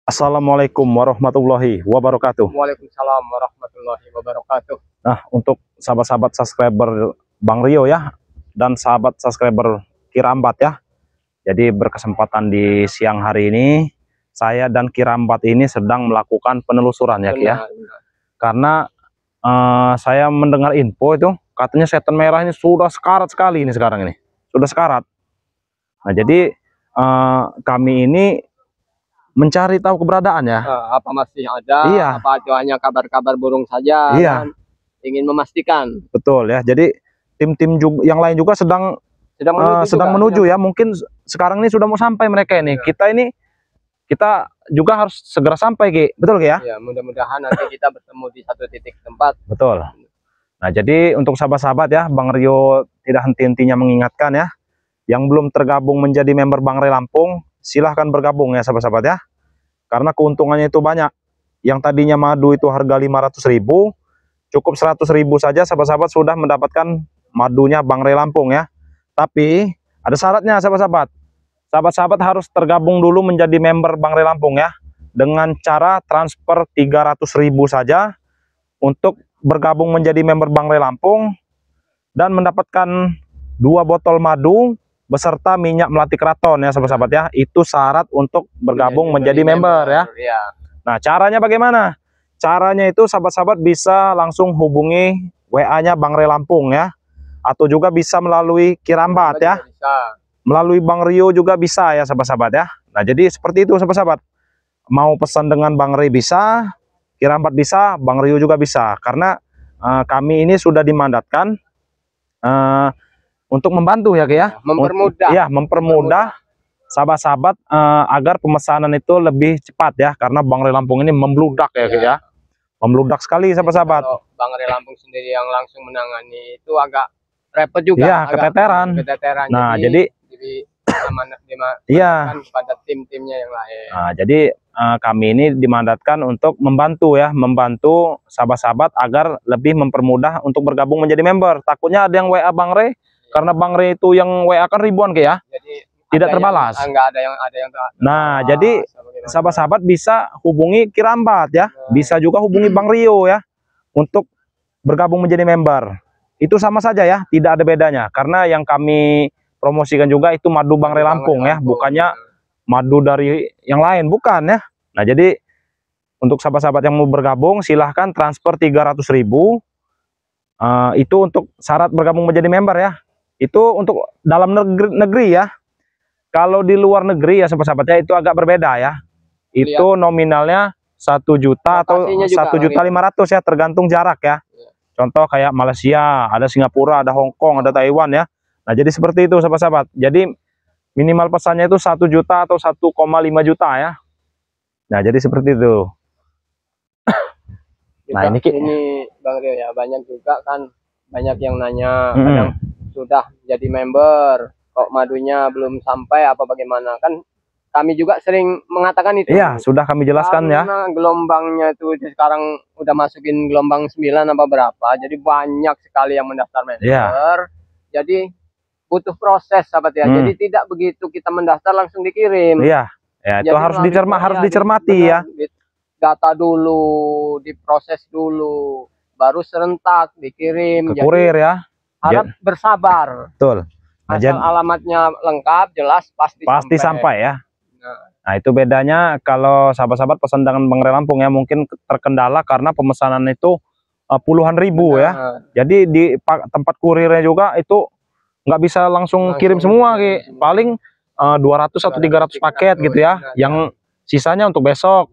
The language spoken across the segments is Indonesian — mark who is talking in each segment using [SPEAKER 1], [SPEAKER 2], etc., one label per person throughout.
[SPEAKER 1] Assalamualaikum warahmatullahi wabarakatuh.
[SPEAKER 2] Waalaikumsalam warahmatullahi wabarakatuh.
[SPEAKER 1] Nah, untuk sahabat-sahabat subscriber Bang Rio ya, dan sahabat subscriber Kirambat ya. Jadi berkesempatan di siang hari ini, saya dan Kirambat ini sedang melakukan penelusuran ya Ki ya. Karena saya mendengar info itu, katanya setan merah ini sudah sekarat sekali ini sekarang ini. Sudah sekarat. Nah, jadi kami ini mencari tahu keberadaannya.
[SPEAKER 2] Apa masih ada?
[SPEAKER 1] Iya.
[SPEAKER 2] Apa itu hanya kabar-kabar burung saja?
[SPEAKER 1] Iya.
[SPEAKER 2] Dan ingin memastikan.
[SPEAKER 1] Betul ya. Jadi tim-tim yang lain juga sedang menuju ya. Mungkin sekarang ini sudah mau sampai mereka ini. Ya. Kita juga harus segera sampai Ki. Betul Ki ya?
[SPEAKER 2] Ya, mudah-mudahan nanti kita bertemu di satu titik tempat.
[SPEAKER 1] Betul. Nah, jadi untuk sahabat-sahabat ya, Bang Rio tidak henti-hentinya mengingatkan ya, yang belum tergabung menjadi member Bangre Lampung, silahkan bergabung ya sahabat-sahabat ya, karena keuntungannya itu banyak. Yang tadinya madu itu harga 500.000, cukup 100.000 saja sahabat-sahabat sudah mendapatkan madunya Bangre Lampung ya. Tapi ada syaratnya sahabat-sahabat. Sahabat-sahabat harus tergabung dulu menjadi member Bangre Lampung ya, dengan cara transfer 300.000 saja untuk bergabung menjadi member Bangre Lampung dan mendapatkan 2 botol madu beserta minyak melati keraton ya sahabat-sahabat ya. Itu syarat untuk bergabung menjadi member ya. Nah, caranya bagaimana? Caranya itu sahabat-sahabat bisa langsung hubungi WA-nya Bangre Lampung ya, atau juga bisa melalui Kirambat ya, melalui Bang Rio juga bisa ya sahabat-sahabat ya. Nah, jadi seperti itu sahabat-sahabat. Mau pesan dengan Bang Rio bisa, Kirambat bisa, Bang Rio juga bisa, karena kami ini sudah dimandatkan untuk membantu ya Ki ya, mempermudah sahabat-sahabat agar pemesanan itu lebih cepat ya, karena Bangre Lampung ini membludak ya Ki ya, membludak sekali sahabat-sahabat.
[SPEAKER 2] Bangre Lampung sendiri yang langsung menangani itu agak repot juga
[SPEAKER 1] ya, keteteran. Nah, jadi
[SPEAKER 2] pada tim-timnya yang lain.
[SPEAKER 1] Nah, jadi kami ini dimandatkan untuk membantu ya, membantu sahabat-sahabat agar lebih mempermudah untuk bergabung menjadi member. Takutnya ada yang WA Bangre, karena Bangre itu yang WA kan ribuan Ki ya, jadi tidak terbalas. Nah, jadi sahabat-sahabat bisa hubungi Kirambat ya, bisa juga hubungi Bang Rio ya untuk bergabung menjadi member. Itu sama saja ya, tidak ada bedanya, karena yang kami promosikan juga itu madu Bangre Lampung ya, bukannya madu dari yang lain, bukan ya. Nah, jadi untuk sahabat-sahabat yang mau bergabung silahkan transfer 300.000. Itu untuk syarat bergabung menjadi member ya. Itu untuk dalam negeri ya. Kalau di luar negeri ya sahabat-sahabat ya, itu agak berbeda ya. Itu nominalnya 1 juta atau 1.500.000 ya, tergantung jarak ya. Contoh kayak Malaysia, ada Singapura, ada Hong Kong, ada Taiwan ya. Nah, jadi seperti itu sahabat-sahabat. Jadi minimal pesannya itu 1 juta atau 1,5 juta ya. Nah, jadi seperti itu. Nah, ini
[SPEAKER 2] Bang Rio ya, banyak juga kan, banyak yang nanya, kadang sudah jadi member kok madunya belum sampai apa bagaimana, kan kami juga sering mengatakan itu.
[SPEAKER 1] Iya, sudah kami jelaskan ya.
[SPEAKER 2] Karena gelombangnya itu sekarang udah masukin gelombang 9 apa berapa, jadi banyak sekali yang mendaftar member.
[SPEAKER 1] Iya.
[SPEAKER 2] Jadi butuh proses sahabat ya. Jadi tidak begitu kita mendaftar langsung dikirim.
[SPEAKER 1] Iya. Ya, itu harus dicermati ya.
[SPEAKER 2] Data dulu, diproses dulu, baru serentak dikirim
[SPEAKER 1] ke kurir ya.
[SPEAKER 2] Harap bersabar.
[SPEAKER 1] Betul.
[SPEAKER 2] Nah, asal alamatnya lengkap, jelas, pasti
[SPEAKER 1] sampai ya. Nah, itu bedanya kalau sahabat-sahabat pesan dengan Bangre Lampung ya, mungkin terkendala karena pemesanan itu puluhan ribu ya. Jadi di tempat kurirnya juga itu nggak bisa langsung kirim semua Ki. Paling 200 atau 300 paket gitu ya, yang sisanya untuk besok.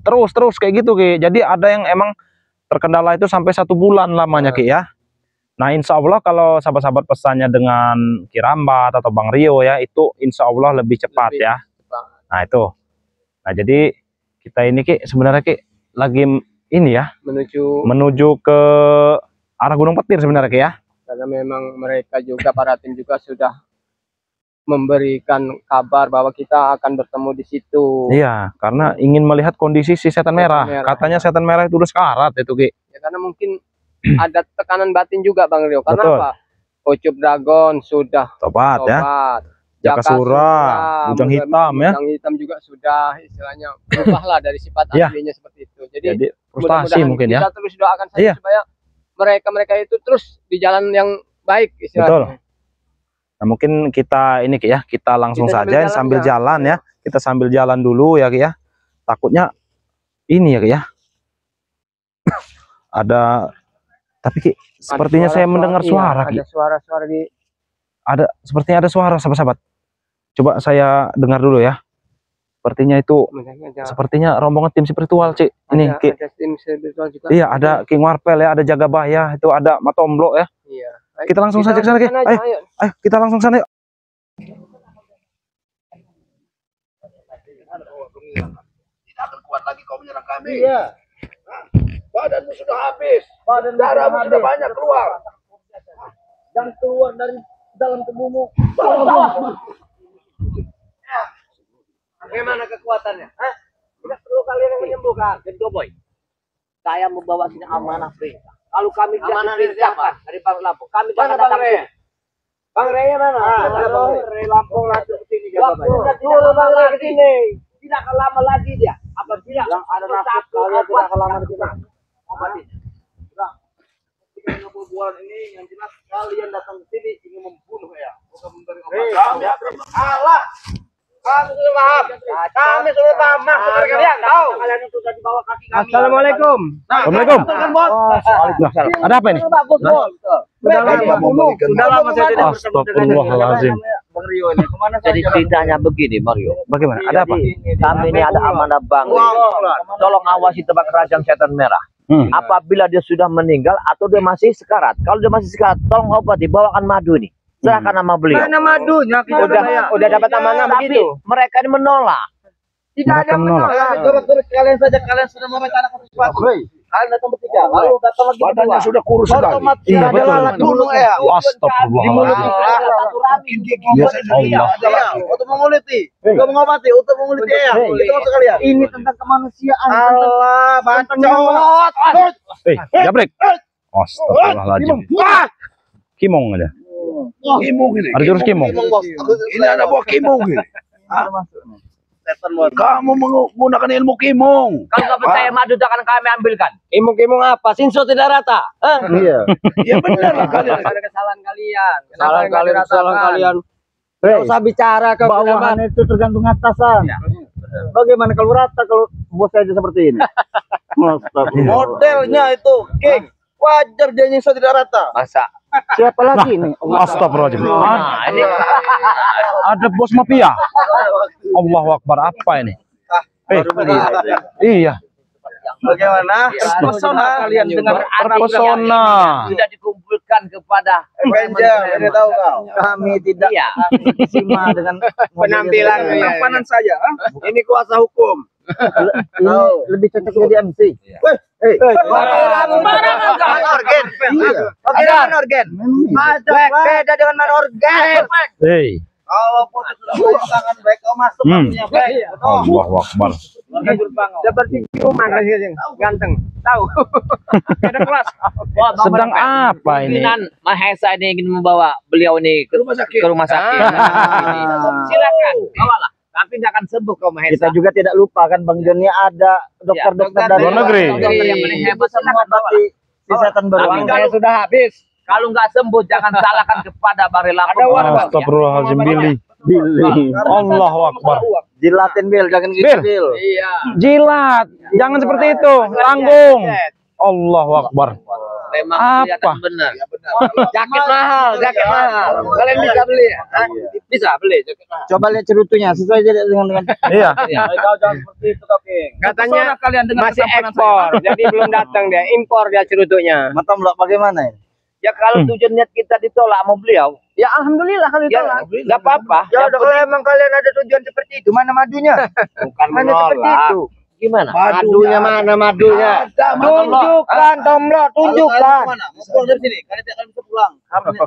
[SPEAKER 1] Terus kayak gitu Ki. Jadi ada yang emang terkendala itu sampai 1 bulan lamanya Ki ya. Nah, insya Allah kalau sahabat-sahabat pesannya dengan Kirambat atau Bang Rio ya, itu insya Allah lebih cepat ya. Nah, itu. Nah, jadi kita ini Ki sebenarnya Ki lagi ini ya, menuju ke arah Gunung Petir sebenarnya Ki ya.
[SPEAKER 2] Karena memang mereka juga, para tim juga sudah memberikan kabar bahwa kita akan bertemu di situ.
[SPEAKER 1] Iya, karena ingin melihat kondisi si setan merah. Katanya setan merah itu udah sekarat itu Ki.
[SPEAKER 2] Ya, karena mungkin ada tekanan batin juga Bang Rio. Karena apa? Ucup Dragon sudah tobat ya.
[SPEAKER 1] Jakasura, Bujang Hitam ya.
[SPEAKER 2] Bujang Hitam juga sudah istilahnya berubahlah dari sifat
[SPEAKER 1] Iya.
[SPEAKER 2] aslinya seperti itu. Jadi
[SPEAKER 1] frustasi
[SPEAKER 2] mudah-mudahan
[SPEAKER 1] mungkin ya.
[SPEAKER 2] kita terus doakan saja
[SPEAKER 1] Iya.
[SPEAKER 2] supaya mereka itu terus di jalan yang baik istilahnya.
[SPEAKER 1] Betul. Nah, mungkin kita ini Ki ya, kita langsung
[SPEAKER 2] Kita
[SPEAKER 1] saja sambil jalan ya. Kita sambil jalan dulu ya Ki ya. Takutnya ini ya Ki ya. Ada tapi Ki, sepertinya saya mendengar suara Ki.
[SPEAKER 2] Ada suara-suara di
[SPEAKER 1] Sepertinya ada suara sahabat-sahabat. Coba saya dengar dulu ya. Sepertinya rombongan tim spiritual, Cik. Ini Ki.
[SPEAKER 2] Ada tim spiritual juga.
[SPEAKER 1] Iya, ada King Warpel ya, ada Jaga Bahaya, itu ada Matomblo ya.
[SPEAKER 2] Iya.
[SPEAKER 1] Kita langsung saja ke sana, Ki. Ayo, kita langsung sana yuk.
[SPEAKER 3] Tidak akan kuat lagi kau menyerang kami.
[SPEAKER 2] Iya.
[SPEAKER 3] Badanmu sudah habis. Darahmu sudah banyak keluar.
[SPEAKER 2] Dan keluar dari dalam tubuhmu. Bagaimana kekuatannya? Tidak perlu kalian yang menyembuhkan.
[SPEAKER 4] Boy, saya membawa sini amanah perintah. Kalau kami tidak diperintahkan dari Bang Lampung, kami
[SPEAKER 2] Mana
[SPEAKER 4] tidak
[SPEAKER 2] Bang Rey? Bang Rey mana?
[SPEAKER 4] Rey Lampung langsung ke sini.
[SPEAKER 2] Waktu sudah Bang Rey ke sini.
[SPEAKER 4] Tidak akan lama lagi dia. Apabila
[SPEAKER 2] Yang ada nafas kalian tidak akan lama di sini.
[SPEAKER 3] Tiga bulan ini yang jelas kalian datang ke sini ingin membunuh ya. Bukan memberi
[SPEAKER 2] Kami
[SPEAKER 3] Allah. Kami sudah maaf. Kami sudah maaf kepada kalian. Tahu?
[SPEAKER 4] kalian itu sudah dibawa kaki kami.
[SPEAKER 2] Assalamualaikum.
[SPEAKER 1] Assalamualaikum.
[SPEAKER 3] Waalaikumsalam.
[SPEAKER 1] Ada apa ini?
[SPEAKER 2] Sudah lama saya tidak
[SPEAKER 1] Astagfirullahaladzim.
[SPEAKER 2] Bang Rio ini. Kemana
[SPEAKER 4] Jadi ceritanya begini, Mario.
[SPEAKER 1] Bagaimana? Ada apa?
[SPEAKER 4] Kami ini ada amanah Bang Rey. Tolong awasi tempat kerajaan setan merah. Apabila dia sudah meninggal atau dia masih sekarat. Kalau dia masih sekarat, tolong obati, bawakan madu ini. Serahkan nama beliau.
[SPEAKER 2] Mana madunya? Udah dapat amanah
[SPEAKER 4] Tapi
[SPEAKER 2] begitu.
[SPEAKER 4] mereka ini menolak.
[SPEAKER 2] Tidak ada
[SPEAKER 1] menolak.
[SPEAKER 3] Terus kalian saja kalian sudah merencanakan sesuatu. Kalian datang bertiga. Lalu datang lagi
[SPEAKER 4] Badannya
[SPEAKER 3] sudah kurus sekali.
[SPEAKER 1] Iya, betul.
[SPEAKER 3] Gunung ya.
[SPEAKER 1] Astagfirullahaladzim.
[SPEAKER 3] Ya
[SPEAKER 1] Allah.
[SPEAKER 3] Untuk menguliti, untuk mengobati, untuk menguliti ya. Itu maksud kalian.
[SPEAKER 2] Ini tentang kemanusiaan.
[SPEAKER 3] Allah, bacot.
[SPEAKER 1] Jabrek. Astagfirullahaladzim. Kimong aja.
[SPEAKER 3] Kimung ini.
[SPEAKER 1] Ada jurus kimong.
[SPEAKER 3] Ini ada buah kimung ini. Kamu menggunakan ilmu kimung.
[SPEAKER 4] Kalau nggak percaya madu akan kami ambilkan.
[SPEAKER 2] Imung-imung apa? Sinso tidak rata.
[SPEAKER 3] Iya. Ya benar lah kalian.
[SPEAKER 2] Ada kesalahan kalian.
[SPEAKER 3] Kesalahan kalian.
[SPEAKER 2] Nggak usah bicara ke bawahan itu tergantung atasan. Bagaimana kalau rata kalau bos aja seperti ini?
[SPEAKER 3] Modelnya itu, King. Wajar dia nyiksa tidak rata.
[SPEAKER 4] Masa?
[SPEAKER 2] Siapa lagi ini?
[SPEAKER 1] Astagfirullahaladzim.
[SPEAKER 4] Nah, ini
[SPEAKER 1] Ada bos mafia. Allahu Akbar, apa ini? Iya.
[SPEAKER 3] Bagaimana?
[SPEAKER 4] Terpesona
[SPEAKER 3] kalian dengan
[SPEAKER 1] Terpesona.
[SPEAKER 4] sudah dikumpulkan kepada
[SPEAKER 3] Avenger, ini tahu kau.
[SPEAKER 2] Kami tidak
[SPEAKER 4] iya.
[SPEAKER 2] terkesima dengan
[SPEAKER 3] Penampilan penampanan saya. Ini kuasa hukum.
[SPEAKER 2] ini lebih cocok jadi MC.
[SPEAKER 3] Organ. Beda dengan man organ.
[SPEAKER 1] Hei.
[SPEAKER 3] Kalau putus sudah banyak tangan baik kau masuk punya baik.
[SPEAKER 1] Allahu Akbar.
[SPEAKER 2] Seperti Cuman ganteng. Tahu. Ada kelas.
[SPEAKER 1] Sedang apa ini?
[SPEAKER 4] Pimpinan Mahesa ini ingin membawa beliau ini ke
[SPEAKER 3] Rumah sakit.
[SPEAKER 4] rumah sakit. Silakan, bawalah. Tapi nggak akan sembuh kau Mahesa.
[SPEAKER 2] Kita juga tidak lupa kan Bang Joni ada dokter-dokter dari
[SPEAKER 1] luar negeri.
[SPEAKER 4] Dokter yang paling hebat, silakan bawalah.
[SPEAKER 2] kesehatan baru.
[SPEAKER 4] Tapi kalau sudah habis, kalau nggak sembuh jangan salahkan kepada Bang Rey Lampung.
[SPEAKER 1] Astagfirullahaladzim, Billy. Allahu Akbar.
[SPEAKER 2] Jilatin Bil, jangan gitu
[SPEAKER 1] Bil.
[SPEAKER 2] Bil.
[SPEAKER 4] Iya.
[SPEAKER 1] Jilat. Jangan seperti itu. Tanggung. Allahu Akbar.
[SPEAKER 4] Memang
[SPEAKER 1] Apa?
[SPEAKER 4] kelihatan benar. Jaket mahal, jaket mahal. Kalian bisa beli? Hah? Bisa beli jaket mahal.
[SPEAKER 2] Coba lihat cerutunya sesuai dengan
[SPEAKER 1] Iya.
[SPEAKER 3] Kau jangan seperti itu kau, King.
[SPEAKER 2] katanya
[SPEAKER 4] kalian dengan
[SPEAKER 2] masih
[SPEAKER 4] ketampanan
[SPEAKER 2] ekspor, jadi belum datang dia, impor dia cerutunya.
[SPEAKER 3] Mata melak bagaimana ini?
[SPEAKER 4] Ya kalau tujuan niat kita ditolak mau beliau,
[SPEAKER 2] Ya alhamdulillah kalau
[SPEAKER 4] ya
[SPEAKER 2] ditolak.
[SPEAKER 4] nggak apa-apa.
[SPEAKER 2] Ya
[SPEAKER 4] Yang
[SPEAKER 2] udah kalau emang kalian ada tujuan seperti itu, mana madunya?
[SPEAKER 4] bukan
[SPEAKER 2] Mana seperti
[SPEAKER 4] menolak.
[SPEAKER 2] itu?
[SPEAKER 4] Gimana?
[SPEAKER 2] Madunya mana madunya? Tunjukkan Tomlo, tunjukkan.
[SPEAKER 3] Mana? Mau pulang dari sini. Kalian tidak akan bisa pulang.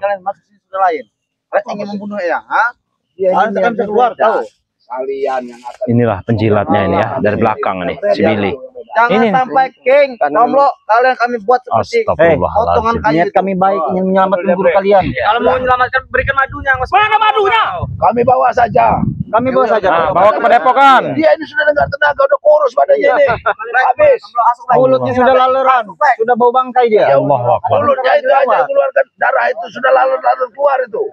[SPEAKER 3] Kalian masuk sini sudah lain. Kalian ingin membunuh ya? Hah? Kalian tidak akan bisa keluar, tahu? Kalian yang akan
[SPEAKER 1] Inilah penjilatnya ini ya, dari belakang nih, si Billy.
[SPEAKER 3] Jangan
[SPEAKER 1] Ini.
[SPEAKER 3] sampai King, Tomlo, kalian kami buat seperti potongan
[SPEAKER 1] Astagfirullahaladzim.
[SPEAKER 3] kayu.
[SPEAKER 5] Niat kami baik ingin menyelamatkan guru kalian.
[SPEAKER 6] Kalau mau menyelamatkan berikan madunya, Mas. Mana madunya?
[SPEAKER 5] Kami bawa saja. Kami bawa saja.
[SPEAKER 1] Nah, bawa ke Padepokan.
[SPEAKER 5] Dia ini sudah dengar tenaga, udah kurus badannya ini. Habis. Mulutnya sudah laleran, sudah bau bangkai dia.
[SPEAKER 1] Allahu Akbar.
[SPEAKER 5] Mulutnya itu aja keluarkan darah itu sudah laler-laler keluar itu.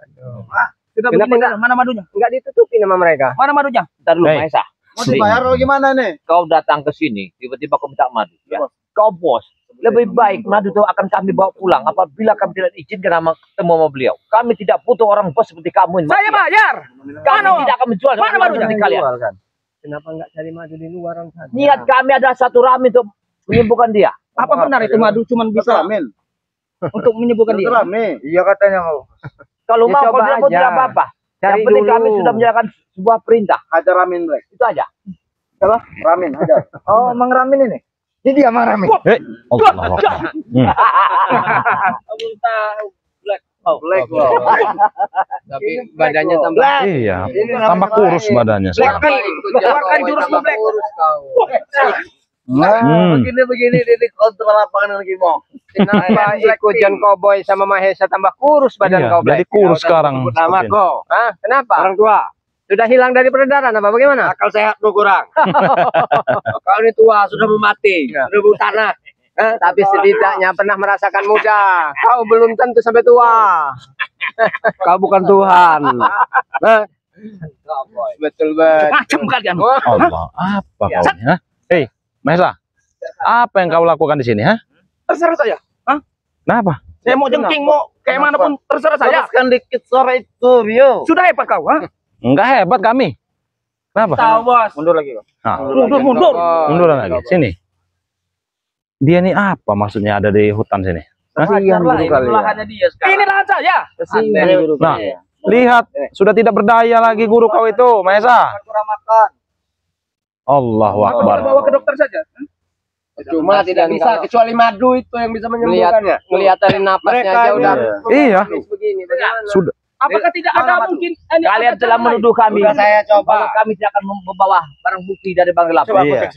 [SPEAKER 2] Kenapa
[SPEAKER 6] Mana madunya?
[SPEAKER 2] nggak ditutupi nama mereka?
[SPEAKER 6] Mana madunya?
[SPEAKER 4] Ntar dulu,
[SPEAKER 1] Hei.
[SPEAKER 4] Maesa.
[SPEAKER 3] Mau dibayar atau gimana nih?
[SPEAKER 4] Kau datang ke sini, tiba-tiba kau minta madu. Ya. Kau bos, lebih baik madu itu akan kami bawa pulang apabila kami tidak izinkan sama ketemu sama beliau. Kami tidak butuh orang bos seperti kamu.
[SPEAKER 6] Saya bayar.
[SPEAKER 4] Kami tidak akan menjual
[SPEAKER 6] Mana madunya?
[SPEAKER 4] seperti kalian.
[SPEAKER 2] Kenapa nggak cari madu di luar saja?
[SPEAKER 4] Niat kami ada satu rami untuk menyembuhkan dia.
[SPEAKER 6] Apa benar itu madu cuma bisa
[SPEAKER 3] Amin.
[SPEAKER 6] untuk menyembuhkan dia?
[SPEAKER 3] Rame.
[SPEAKER 5] Iya katanya kau.
[SPEAKER 4] Kalau
[SPEAKER 2] Ya,
[SPEAKER 4] mau
[SPEAKER 2] coba
[SPEAKER 4] kalau tidak mau
[SPEAKER 2] aja.
[SPEAKER 4] tidak apa-apa. Yang
[SPEAKER 2] Cari
[SPEAKER 4] penting
[SPEAKER 2] dulu.
[SPEAKER 4] kami sudah menjalankan sebuah perintah.
[SPEAKER 3] Hajar Ramin, Black.
[SPEAKER 4] Itu aja.
[SPEAKER 3] Ramin, hajar.
[SPEAKER 5] Oh, Mang Ramin ini. Ini dia Mang Ramin.
[SPEAKER 1] Allahu Akbar.
[SPEAKER 3] Black, wow.
[SPEAKER 2] Tapi badannya tambah.
[SPEAKER 1] Iya, tambah kurus badannya sekarang.
[SPEAKER 6] Keluarkan jurusmu, Black.
[SPEAKER 3] Begini ini kontrol lapangan lagi mau.
[SPEAKER 2] Kenapa ikut John Cowboy sama Mahesa tambah kurus badan
[SPEAKER 1] Iya,
[SPEAKER 2] kau, Black?
[SPEAKER 1] jadi kurus sekarang.
[SPEAKER 3] Nama
[SPEAKER 1] seperti ini.
[SPEAKER 3] kau.
[SPEAKER 2] Hah? Kenapa?
[SPEAKER 3] Orang tua.
[SPEAKER 2] Sudah hilang dari peredaran apa bagaimana?
[SPEAKER 3] Akal sehat lu kurang. Kau ini tua, sudah mau mati. Sudah mau tanah.
[SPEAKER 2] Tapi setidaknya pernah merasakan muda. Kau belum tentu sampai tua.
[SPEAKER 3] Kau bukan Tuhan.
[SPEAKER 2] Betul betul.
[SPEAKER 6] Macam kalian.
[SPEAKER 1] Allah, apa kau ini? Hah? Hei, Mahesa, apa yang kau lakukan di sini? Hah?
[SPEAKER 6] Terserah saya.
[SPEAKER 1] Kenapa?
[SPEAKER 6] Saya mau jengking, mau kayak mana pun terserah saya.
[SPEAKER 3] Teruskan dikit sore itu, Rio.
[SPEAKER 6] Sudah hebat kau, ha?
[SPEAKER 1] Enggak hebat kami. Kenapa?
[SPEAKER 6] Tahu, Bos.
[SPEAKER 5] Mundur lagi kau.
[SPEAKER 1] Nah,
[SPEAKER 6] Mundur.
[SPEAKER 1] mundur lagi. Sini. Dia ini apa maksudnya ada di hutan sini?
[SPEAKER 5] Kasihan guru kalian.
[SPEAKER 6] Lahannya dia sekarang. Ini lahan saya.
[SPEAKER 5] Kasihan guru
[SPEAKER 1] Nah,
[SPEAKER 5] kalian.
[SPEAKER 1] lihat sudah tidak berdaya lagi guru kau itu, Mahesa.
[SPEAKER 3] Kurang makan.
[SPEAKER 1] Allahu
[SPEAKER 6] Aku
[SPEAKER 1] Akbar.
[SPEAKER 6] bawa ke dokter saja.
[SPEAKER 2] Cuma tidak bisa kecuali madu itu yang bisa menyembuhkannya. Melihat dari napasnya aja udah
[SPEAKER 1] Iya.
[SPEAKER 2] begini. Bagaimana?
[SPEAKER 1] Sudah.
[SPEAKER 6] Apakah tidak ada mungkin
[SPEAKER 4] Kalian telah menuduh kami.
[SPEAKER 3] Sudah saya
[SPEAKER 4] Bahwa
[SPEAKER 3] coba.
[SPEAKER 4] kami tidak akan membawa barang bukti dari Bang Gelap.
[SPEAKER 1] Iya.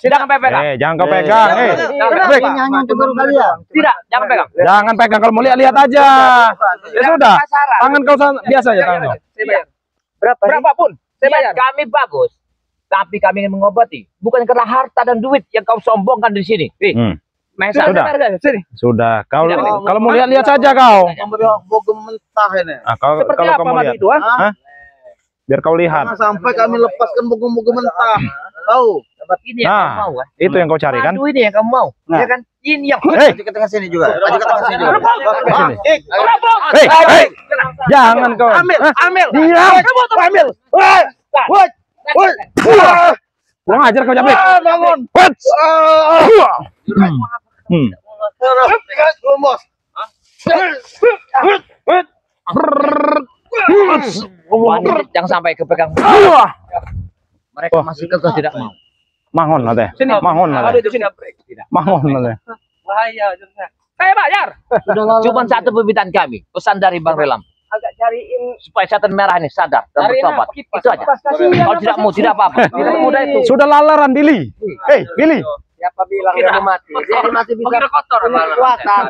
[SPEAKER 4] Jangan pegang.
[SPEAKER 1] Jangan kau pegang. Break.
[SPEAKER 5] Ini hanya untuk guru kalian.
[SPEAKER 4] Tidak, jangan pegang.
[SPEAKER 1] Jangan pegang, kalau mau lihat aja. Ya sudah. Tangan kau biasa aja tangan kau.
[SPEAKER 6] Saya bayar.
[SPEAKER 2] Berapa?
[SPEAKER 6] Berapapun. Saya
[SPEAKER 4] Niat
[SPEAKER 6] bayar.
[SPEAKER 4] kami bagus. Tapi kami ingin mengobati. Bukan karena harta dan duit yang kau sombongkan di sini. Mahesa.
[SPEAKER 1] Sudah.
[SPEAKER 6] Sini.
[SPEAKER 1] Sudah. Kau
[SPEAKER 4] Tidak,
[SPEAKER 1] kalau mau lihat saja kau.
[SPEAKER 3] Memberi bogem mentah ini.
[SPEAKER 1] Nah, kalau
[SPEAKER 6] Seperti
[SPEAKER 1] kalau
[SPEAKER 6] apa
[SPEAKER 1] kamu
[SPEAKER 6] madu
[SPEAKER 1] lihat.
[SPEAKER 6] itu, ha?
[SPEAKER 1] Hah? Biar kau lihat.
[SPEAKER 3] Jangan sampai kami lepaskan bogem-bogem mentah. Tahu?
[SPEAKER 4] Sebab ini yang
[SPEAKER 1] Nah,
[SPEAKER 4] kamu mau.
[SPEAKER 1] itu yang kau cari kan?
[SPEAKER 4] Madu ini yang kamu mau. Ya kan? Ini yang
[SPEAKER 1] Hei,
[SPEAKER 5] Ke tengah sini juga. Aja ke tengah sini juga.
[SPEAKER 1] ke sini.
[SPEAKER 6] Berapa?
[SPEAKER 1] Hei, hei. Jangan kau.
[SPEAKER 3] Ambil.
[SPEAKER 1] Diam.
[SPEAKER 3] Ambil. Woi.
[SPEAKER 1] Kurang ajar kau Jabrik.
[SPEAKER 3] Bangun.
[SPEAKER 1] Wait.
[SPEAKER 3] Bos.
[SPEAKER 4] jangan sampai kepegang. Mereka masih kekeh tidak mau.
[SPEAKER 1] Mahon lah teh.
[SPEAKER 6] Sini.
[SPEAKER 1] Mahon lah
[SPEAKER 6] Ada
[SPEAKER 1] teh.
[SPEAKER 6] di sini.
[SPEAKER 1] Mahon lah teh.
[SPEAKER 6] Bahaya. Saya bayar.
[SPEAKER 4] Cuma satu permintaan kami. Pesan dari Bang Relam.
[SPEAKER 2] Agak cariin
[SPEAKER 4] Supaya setan merah ini sadar dan
[SPEAKER 6] Cariin
[SPEAKER 4] bertobat.
[SPEAKER 6] apa? Kipas.
[SPEAKER 4] Itu aja. Kalau tidak mau, tidak apa-apa.
[SPEAKER 6] Tidak mudah itu.
[SPEAKER 1] Sudah lalaran Billy. Hei, Billy.
[SPEAKER 2] siapa bilang dia mau mati. Dia masih bisa
[SPEAKER 6] Kira kotor
[SPEAKER 2] punya kekuatan.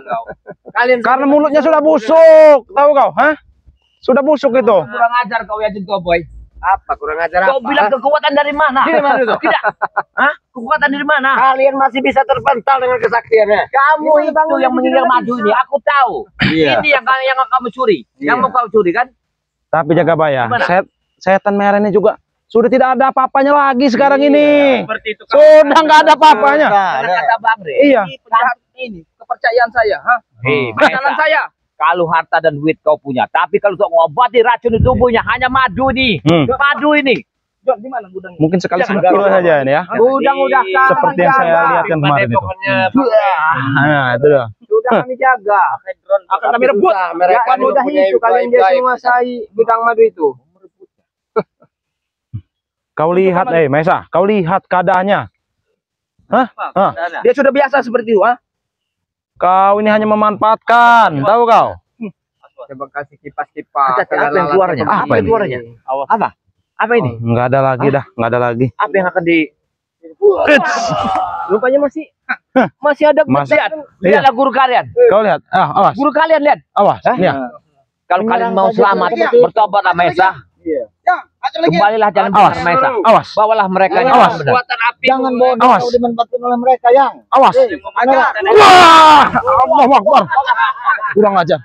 [SPEAKER 2] Kalian
[SPEAKER 1] Karena mulutnya sudah busuk. Tahu kau? Hah? Sudah busuk itu.
[SPEAKER 4] Kurang ajar kau ya Jengko Boy.
[SPEAKER 2] apa kurang ajar
[SPEAKER 4] Kau
[SPEAKER 2] apa?
[SPEAKER 4] bilang kekuatan dari mana? Tidak. Hah? Kekuatan dari mana?
[SPEAKER 2] Kalian masih bisa terpental dengan kesaktiannya.
[SPEAKER 4] Kamu itu yang meninggal madu ini. Aku tahu.
[SPEAKER 3] Iya.
[SPEAKER 4] Ini yang kamu curi. Yang mau kau curi kan?
[SPEAKER 1] Tapi jaga bayar.
[SPEAKER 4] Gimana?
[SPEAKER 1] Setan merah ini juga sudah tidak ada apa-apanya lagi sekarang ini.
[SPEAKER 6] Seperti itu.
[SPEAKER 1] Sudah nggak ada apa-apanya.
[SPEAKER 4] Karena kata Bang Re.
[SPEAKER 1] Iya.
[SPEAKER 6] Ini kepercayaan saya,
[SPEAKER 4] Hei,
[SPEAKER 6] kepercayaan
[SPEAKER 4] Maesa.
[SPEAKER 6] saya.
[SPEAKER 4] Kalau harta dan duit kau punya, tapi kalau untuk mengobati racun di tubuhnya hanya madu nih. Madu ini.
[SPEAKER 6] Di mana gudangnya?
[SPEAKER 1] Mungkin sekali sentil saja ini ya.
[SPEAKER 2] Sudah
[SPEAKER 1] Seperti yang saya lihat kan kemarin itu. Nah, itu dah.
[SPEAKER 2] Sudah kami jaga.
[SPEAKER 6] Akan kami rebut.
[SPEAKER 2] Mereka
[SPEAKER 6] Ya,
[SPEAKER 2] mudah itu kalian bisa menguasai gudang madu itu.
[SPEAKER 1] Kau lihat, Maesa, kau lihat keadaannya. Hah? Hah?
[SPEAKER 6] Dia sudah biasa seperti itu,
[SPEAKER 1] Kau ini hanya memanfaatkan, tahu kau?
[SPEAKER 2] Coba kasih kipas-kipas.
[SPEAKER 4] Apa yang keluarnya?
[SPEAKER 1] Apa
[SPEAKER 4] Apa yang
[SPEAKER 1] ini?
[SPEAKER 4] keluarnya? Apa? Apa ini?
[SPEAKER 1] Nggak ada lagi dah, nggak ada lagi.
[SPEAKER 4] Apa yang akan di
[SPEAKER 2] Rupanya masih ada.
[SPEAKER 4] Lihatlah guru kalian.
[SPEAKER 1] Kau lihat. Awas.
[SPEAKER 4] Guru kalian lihat.
[SPEAKER 1] Awas. Nih.
[SPEAKER 4] Kalau kalian mau selamat, bertobatlah Maesa. Kembalilah jalan benar Maesa.
[SPEAKER 1] Awas.
[SPEAKER 4] Bawalah mereka.
[SPEAKER 1] Awas.
[SPEAKER 3] Jangan bodoh
[SPEAKER 1] Awas.
[SPEAKER 3] kau dimanfaatkan oleh mereka, Yang.
[SPEAKER 1] Awas. Wah! Allahu Akbar. Kurang ajar.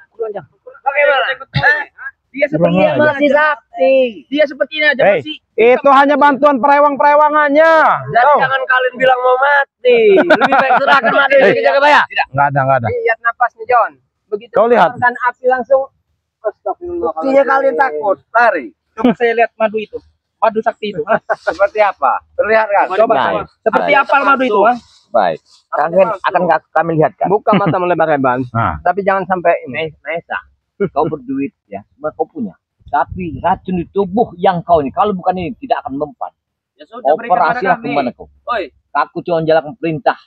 [SPEAKER 6] Dia seperti
[SPEAKER 1] Kurang ajar.
[SPEAKER 6] masih sakti. Dia seperti ini aja
[SPEAKER 1] Hei,
[SPEAKER 6] masih.
[SPEAKER 1] itu hanya bantuan perewang-perewangannya. Tahu?
[SPEAKER 2] Jangan kalian bilang mau mati. Lebih baik serahkan mati ke Jagabaya.
[SPEAKER 1] Enggak ada.
[SPEAKER 2] Lihat napasnya John. Begitu
[SPEAKER 1] Kau lihat.
[SPEAKER 2] keluarkan api langsung. Astagfirullah.
[SPEAKER 3] Buktinya kalian takut, lari.
[SPEAKER 6] Coba saya lihat madu itu. Madu sakti itu.
[SPEAKER 3] Seperti apa? Terlihat kan?
[SPEAKER 6] Coba
[SPEAKER 4] Baik.
[SPEAKER 6] seperti apa madu itu,
[SPEAKER 4] Baik. Kalian akan kami lihatkan.
[SPEAKER 2] Buka mata melebar-lebar.
[SPEAKER 1] Nah,
[SPEAKER 2] Tapi jangan sampai ini.
[SPEAKER 4] Maesa, kau berduit ya, semua kau punya. Tapi racun di tubuh yang kau ini, kalau bukan ini tidak akan mempan.
[SPEAKER 6] Ya sudah, berikan pada
[SPEAKER 4] Operasilah
[SPEAKER 6] kami.
[SPEAKER 4] kemana kau?
[SPEAKER 6] Oi.
[SPEAKER 4] Aku cuma menjalankan perintah.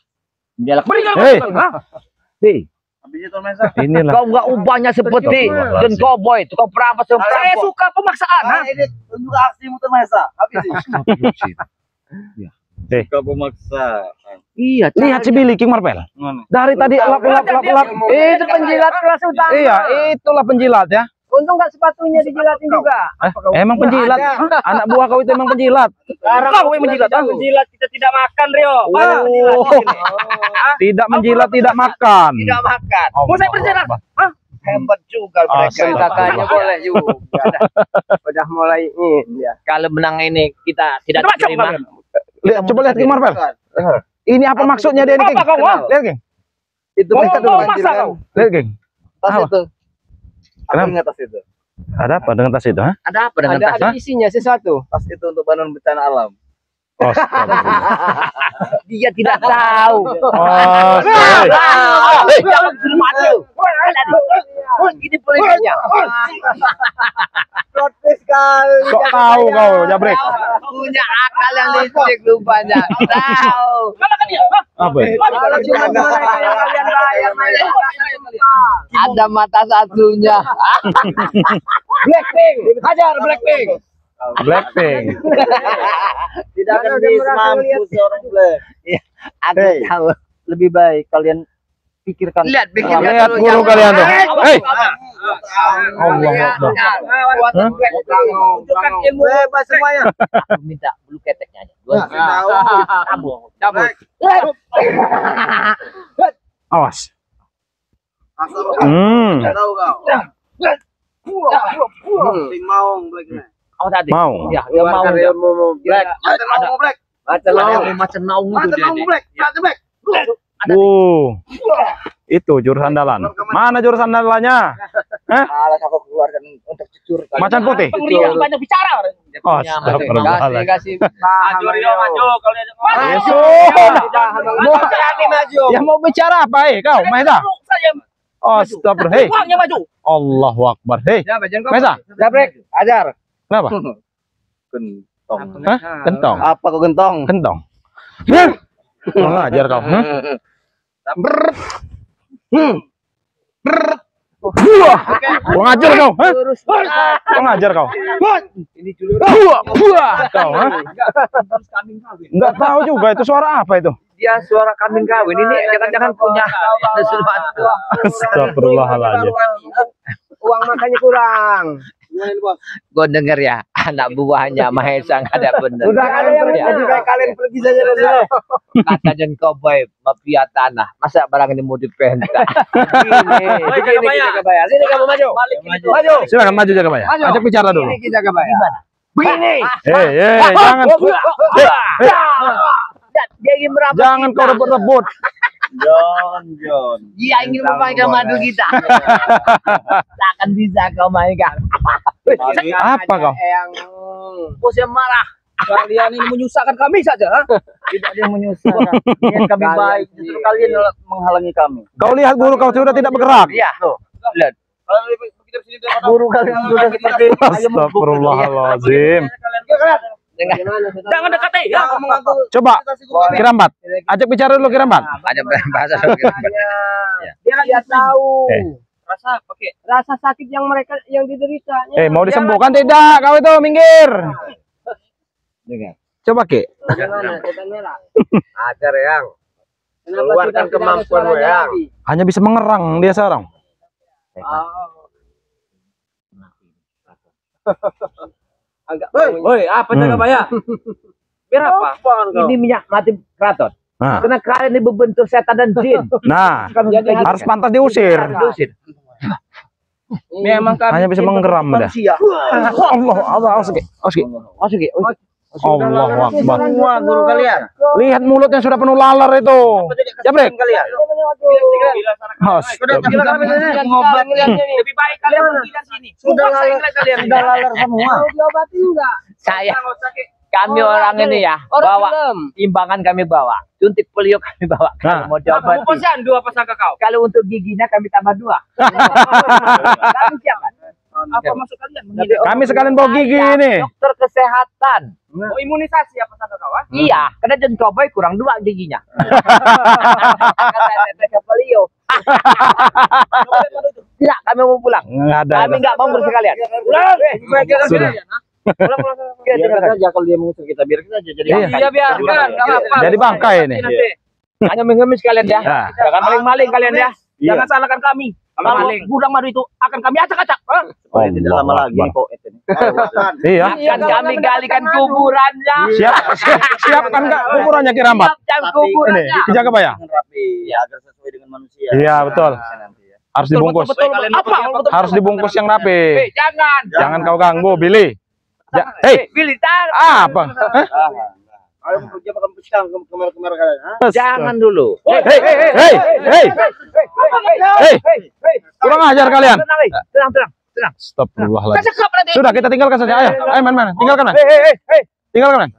[SPEAKER 6] Berikan
[SPEAKER 1] Hei.
[SPEAKER 4] Hei,
[SPEAKER 3] Habis itu Mesa.
[SPEAKER 1] inilah.
[SPEAKER 4] kau nggak ubahnya seperti dan cowboy, tukang perampok yang
[SPEAKER 6] Saya
[SPEAKER 4] perampok.
[SPEAKER 6] suka pemaksaan.
[SPEAKER 3] Nah, ini tunjuk aksimu tuh Mesa. Habis itu. Kau pemaksa.
[SPEAKER 4] Iya,
[SPEAKER 1] Lihat si Billy King Marvel. Dari tadi lap.
[SPEAKER 2] Itu penjilat kelas utama.
[SPEAKER 1] Iya, itulah penjilat ya.
[SPEAKER 2] Untung nggak sepatunya dijilatin juga.
[SPEAKER 1] Emang penjilat. Anak buah kau itu emang penjilat.
[SPEAKER 6] Sekarang kau yang menjilat. Menjilat kita tidak makan, Rio.
[SPEAKER 1] Oh. Tidak menjilat, tidak makan.
[SPEAKER 6] Tidak makan. Mau saya berjalan?
[SPEAKER 3] Hebat juga mereka.
[SPEAKER 2] Kakaknya boleh juga. Udah mulai ini. Ya.
[SPEAKER 4] kalau menang ini kita tidak
[SPEAKER 6] Macam
[SPEAKER 4] terima.
[SPEAKER 6] kalian.
[SPEAKER 1] Lihat, coba lihat King Marvel. Ini apa maksudnya dia ini, King?
[SPEAKER 6] Apa kau,
[SPEAKER 1] Lihat, King.
[SPEAKER 3] Itu
[SPEAKER 6] Mau
[SPEAKER 3] mereka
[SPEAKER 6] mau
[SPEAKER 3] dulu
[SPEAKER 6] masak kau.
[SPEAKER 1] Lihat, King.
[SPEAKER 3] Tas
[SPEAKER 1] Apa?
[SPEAKER 3] itu.
[SPEAKER 1] Kenapa?
[SPEAKER 3] Apa ingat tas itu?
[SPEAKER 1] Ada apa dengan tas itu, ha?
[SPEAKER 4] Ada apa dengan tas?
[SPEAKER 2] Ada isinya sesuatu.
[SPEAKER 3] Tas itu untuk bantuan bencana alam.
[SPEAKER 1] Oh, astagfirullah.
[SPEAKER 4] Dia tidak tahu.
[SPEAKER 1] Oh, sorry.
[SPEAKER 4] Jangan suruh mati. Ini politiknya.
[SPEAKER 3] Protes kali.
[SPEAKER 1] Kok tahu kau, Jabrek?
[SPEAKER 2] Punya akal yang listrik rupanya. Tahu.
[SPEAKER 6] Mana kan dia?
[SPEAKER 1] Apa ya?
[SPEAKER 2] Kalau cuma mereka yang kalian bayar, ada mata satunya.
[SPEAKER 6] Blackpink. Hajar Blackpink.
[SPEAKER 1] Blackpink.
[SPEAKER 3] Tidak akan bisa mampu seorang black.
[SPEAKER 4] Aku
[SPEAKER 3] Hey.
[SPEAKER 4] tahu.
[SPEAKER 3] Lebih baik kalian pikirkan.
[SPEAKER 2] Lihat, bikin
[SPEAKER 1] Lihat guru kalian tuh. Hei. Allah Akbar.
[SPEAKER 2] Kuatan black.
[SPEAKER 6] Tunjukkan ilmu.
[SPEAKER 3] Bebas semuanya.
[SPEAKER 4] Aku minta bulu keteknya aja.
[SPEAKER 3] Tahu.
[SPEAKER 2] Cabut.
[SPEAKER 1] Awas.
[SPEAKER 3] Asal tahu kau. Sing mau blacknya.
[SPEAKER 4] Oh tadi.
[SPEAKER 1] Mau.
[SPEAKER 4] Ya, dia mau.
[SPEAKER 2] Black.
[SPEAKER 3] Ada mau black.
[SPEAKER 2] Macam
[SPEAKER 4] Ada macam naung itu
[SPEAKER 3] Ada
[SPEAKER 4] dia.
[SPEAKER 3] mau black. Ada black.
[SPEAKER 1] Itu jurus andalan. Mana jurus andalannya?
[SPEAKER 3] Malah aku keluarkan untuk cucur.
[SPEAKER 1] Macan putih.
[SPEAKER 6] Pengerian banyak bicara.
[SPEAKER 1] Oh, astagfirullahaladzim.
[SPEAKER 2] Kasih paham.
[SPEAKER 6] Maju Rio, maju. Kalau dia
[SPEAKER 1] Yesus.
[SPEAKER 2] Maju.
[SPEAKER 1] Ya mau bicara apa, kau, Maesa?
[SPEAKER 6] saya
[SPEAKER 1] Astagfirullah. Hei.
[SPEAKER 6] uangnya maju.
[SPEAKER 1] Allahu Akbar. Hei.
[SPEAKER 2] Ya, bagian kau.
[SPEAKER 1] Maesa.
[SPEAKER 2] Jabrek, ajar.
[SPEAKER 1] Kenapa?
[SPEAKER 3] Gentong.
[SPEAKER 1] Hah? Gentong.
[SPEAKER 3] Apa kau gentong?
[SPEAKER 1] Gentong. Hah? Kurang ajar kau. Hah? Kurang ajar kau. Hah? Kurang ajar kau.
[SPEAKER 2] Ini dulu.
[SPEAKER 1] Kau, hah? Enggak tahu juga itu suara apa itu.
[SPEAKER 4] Dia suara kambing kawin ini jangan-jangan punya sesuatu.
[SPEAKER 1] Astagfirullahaladzim.
[SPEAKER 2] Uang makannya kurang.
[SPEAKER 4] Gue denger ya, anak buahnya Mahesa nggak ada bener.
[SPEAKER 2] Sudah kalian pergi, kalian pergi saja dari sini.
[SPEAKER 4] Kata Jen Cowboy, mafia tanah. Masa barang ini mau dipentak?
[SPEAKER 2] Begini kita bayar. Sini kamu maju.
[SPEAKER 6] Maju.
[SPEAKER 1] Silakan maju Jagabaya.
[SPEAKER 2] Maju.
[SPEAKER 1] Ajak bicara dulu.
[SPEAKER 2] Ini kita bayar.
[SPEAKER 4] Begini.
[SPEAKER 1] Jangan.
[SPEAKER 4] Dia ingin merampas
[SPEAKER 1] Jangan
[SPEAKER 4] kita.
[SPEAKER 1] kau rebut-rebut.
[SPEAKER 3] John.
[SPEAKER 4] Dia ingin memainkan madu kita. Tak akan bisa kau mainkan.
[SPEAKER 1] Apa kau?
[SPEAKER 2] Yang
[SPEAKER 4] Bos yang marah.
[SPEAKER 6] Kalian ini menyusahkan kami saja.
[SPEAKER 3] Tidak ada yang menyusahkan. Niat kami
[SPEAKER 2] Kalian
[SPEAKER 3] baik.
[SPEAKER 2] sih.
[SPEAKER 3] Justru kalian menghalangi kami.
[SPEAKER 1] Kau lihat guru kau sudah tidak bergerak.
[SPEAKER 4] Iya. Lihat.
[SPEAKER 3] Guru kalian sudah seperti
[SPEAKER 1] Astagfirullahaladzim.
[SPEAKER 6] Jangan dekati ya.
[SPEAKER 1] Coba Kirambat. Ajak bicara dulu Kirambat.
[SPEAKER 4] Ada bahasa.
[SPEAKER 2] dia tahu
[SPEAKER 6] Rasa pakai.
[SPEAKER 2] rasa sakit yang mereka yang dideritanya.
[SPEAKER 1] Mau disembuhkan tidak? Kau itu minggir. Coba Ki.
[SPEAKER 2] Bagaimana setan merah?
[SPEAKER 4] Ajar yang
[SPEAKER 2] Kenapa
[SPEAKER 4] Keluarkan
[SPEAKER 2] sudah tidak ada
[SPEAKER 4] kemampuanmu,
[SPEAKER 2] suaranya
[SPEAKER 4] Yang.
[SPEAKER 2] lagi?
[SPEAKER 1] Hanya bisa mengerang dia sekarang.
[SPEAKER 2] Agak
[SPEAKER 6] Woi, apa jaga bayar? Biar apa?
[SPEAKER 4] ini minyak mati keraton.
[SPEAKER 1] Nah,
[SPEAKER 4] Karena kalian ini berbentuk setan dan jin.
[SPEAKER 1] nah
[SPEAKER 4] Kan
[SPEAKER 2] Jadi
[SPEAKER 4] kita
[SPEAKER 1] harus pantas diusir.
[SPEAKER 4] diusir.
[SPEAKER 6] Memang kami
[SPEAKER 1] Hanya bisa menggeram dah. Allah, awas Ki.
[SPEAKER 4] Masuki.
[SPEAKER 1] Allahu Akbar.
[SPEAKER 3] Semua guru kalian.
[SPEAKER 1] Lihat mulutnya sudah penuh laler itu. Jabrek.
[SPEAKER 3] Kalian. Sudah gila kalian ini. Ngobat.
[SPEAKER 6] lebih baik kalian pergi dari sini.
[SPEAKER 3] Sudah
[SPEAKER 6] Sumpah, saya
[SPEAKER 3] laler.
[SPEAKER 6] ngeliat kalian.
[SPEAKER 3] Sudah laler semua.
[SPEAKER 2] mau diobatin enggak?
[SPEAKER 4] Saya
[SPEAKER 6] Nggak usah, Ki.
[SPEAKER 4] kami
[SPEAKER 2] Oh,
[SPEAKER 4] orang
[SPEAKER 2] jadi
[SPEAKER 4] ini ya
[SPEAKER 2] orang
[SPEAKER 4] bawa
[SPEAKER 2] film.
[SPEAKER 4] timbangan kami bawa, suntik polio kami bawa. Kalau mau
[SPEAKER 6] Apa mau
[SPEAKER 4] diobati,
[SPEAKER 6] posyandu apa sangka kau?
[SPEAKER 4] kalau untuk giginya kami tambah 2. Kami siapa?
[SPEAKER 6] Apa maksud kalian? Menghidap.
[SPEAKER 1] Kami sekalian bawa gigi ini.
[SPEAKER 4] Dokter kesehatan.
[SPEAKER 6] Mau imunisasi apa sangka kau? Ah?
[SPEAKER 4] Iya, karena John Cowboy kurang 2 giginya. Kata teteh polio. Tidak, kami mau pulang.
[SPEAKER 1] Nggak ada.
[SPEAKER 4] Kami nggak mau bersih kalian.
[SPEAKER 1] Sudah.
[SPEAKER 2] Biarkan saja kalau dia mengusir kita, biarkan saja jadi.
[SPEAKER 1] Iya.
[SPEAKER 6] Iya biarkan, nggak apa-apa.
[SPEAKER 1] Jadi bangkai ini.
[SPEAKER 6] Nanti.
[SPEAKER 4] Hanya mengemis kalian ya.
[SPEAKER 1] Nah.
[SPEAKER 4] Jangan maling-maling kalian ya.
[SPEAKER 6] Jangan salahkan kami. Kalau
[SPEAKER 4] Maling.
[SPEAKER 6] gudang madu itu akan kami acak-acak. Hah?
[SPEAKER 3] Tidak lama lagi kok itu.
[SPEAKER 1] Iya.
[SPEAKER 4] Akan kami galikan kuburannya.
[SPEAKER 1] Siapkan nggak kuburannya Ki Rahmat?
[SPEAKER 4] Siapkan
[SPEAKER 1] Ini
[SPEAKER 4] kuburannya.
[SPEAKER 1] dijaga Pak ya?
[SPEAKER 3] Rapi agar sesuai dengan manusia.
[SPEAKER 1] Iya, betul. Harus dibungkus.
[SPEAKER 6] Betul, apa?
[SPEAKER 1] Harus dibungkus yang rapi.
[SPEAKER 4] Jangan.
[SPEAKER 1] Jangan kau ganggu, Billy. Hei,
[SPEAKER 4] Billy, taruh.
[SPEAKER 1] apa?
[SPEAKER 3] Ayo kerja makan pisang kemar-kemar kalian.
[SPEAKER 4] Jangan dulu.
[SPEAKER 1] Hei, kurang ajar kalian.
[SPEAKER 4] Tenang.
[SPEAKER 1] Astagfirullahaladzim.
[SPEAKER 6] Cakap nanti.
[SPEAKER 1] Sudah, kita tinggalkan saja. Ayo, main. Tinggalkan, man. Tinggalkan, man.